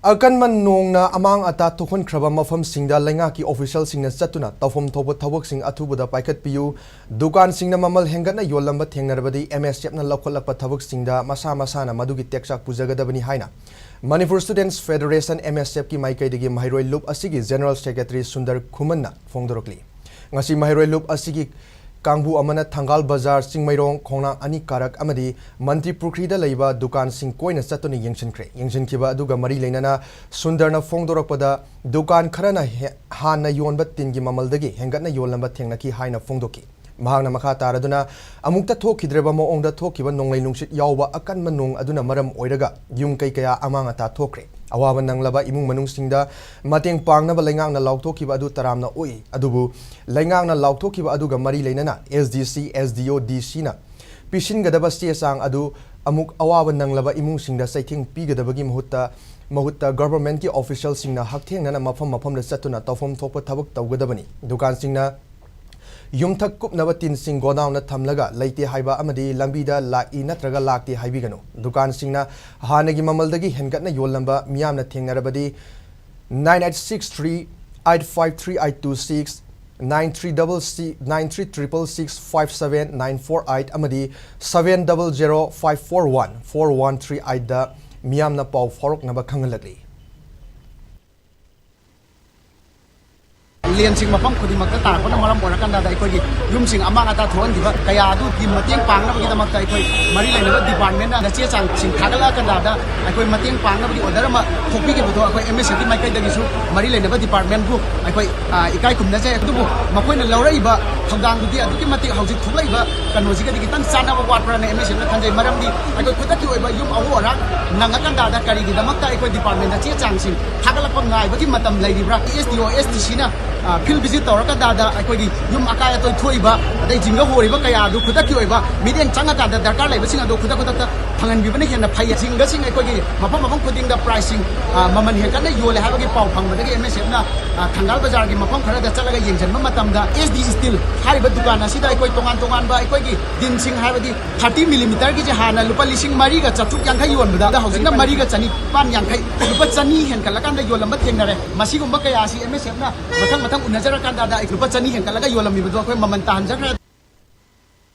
Akanman nongna amang-Ata thok-hankhraba mapham shingda Leingak-ki official singna chattuna Toufam Thokpa-sing Athubada Paikhatpiyu dukan singna mamal hengatna yolamba thengnarabadi MSF na laukholakpa thabak singda masa na madugi teksak pujagadabani haina Manipur Students Federation MSF ki maikaidagi mahairoi loop asigi General Secretary Sundar Khumanna fongdorokli ngasi mahairoi loop asigi Kangbu amana Thangal Bazar Singmairong Khongnang ani karak amadi Manipuri da leiba dukan sing koina chattuni yengsinkhiba aduga mari leinana Sundarna fongdorakpada dukan kharana hana yonba tingi mamaldagi hengatna yolamba thengnaki haina fongdoki mahangna makha taraduna amukta thokhidreba moongda thokhiba nonglai nungsit yawba akanma nong aduna maram oiraga yum kai kaya amang-Ata thokre awaban nanglaba imung manung singda mateng pangnaba Leingak-na laukthokhiba adu taramna oi adubu Leingak-na laukthokhiba aduga mari leinana SDC SDO DC na pishingadaba sesang adu amuk awaban nanglaba imung singda saithing pigadabagi mahutta government ki official singna hakthengna mapham da chattuna Toufam Thokpa thabak tawgadabani dukan singna Yumthak kupnaba tin sing godown na thamlaga leite haiba amadi lambida laki natraga lakti haibigano dukan singna hanagi mamaldagi hengatna yolamba miyamna thengnarabadi 9863 853 826 9366 amadi 700 541 4138 da miyamna paw foroknaba khangalagli Liansing mapham khudimagta tarpana maram orakanda da ikoi yumsing amang-Ata thohangiba kaya adu ki mateng pangnabagi damakta ikoi mari lainaba department na che chang sing thagala kanda da ikoi mateng pangnabagi order ma thokpi ke bodo ikoi MSC ki maikai dagisu mari lainaba department bu ikoi ikai kumna jai adubu makoina lauraiba thongdang du di adu ki mati hauji thuklaiba kanojiga di kitang chana ba watpra na MSC na thanjai maram di ikoi khudaki oiba yum awora nangakanda da kari gi damakta ikoi department na che chang sing thagala pa ngai ba ki matam lairibra SDO SDC na field visit tawraka dada aikoi yum akaya toy thoiba adai jinga horiba kaya du khudaki oiba mideng changa ka da darkar laiba singa do khudak ta thangan bibani hena phai jinga sing aikoi mafam khuding da pricing maman he kana yole haba gi paw phang badagi MSF na Thangal Bazar gi mafam khara da chalaga yengjanba matam da SD steel hariba dukan asida aikoi tongan ba aikoi gi din sing habadi 30 mm gi je hana lupa lising mari ga chatuk yang khai yon bada da hojina mari ga chani pan yang khai lupa chani hen kala kan da yolamba thengnare masi gumba kaya si MSF na mathang unajara kan da lupa chani hen kala ga yolami bado akoi maman tahan jakra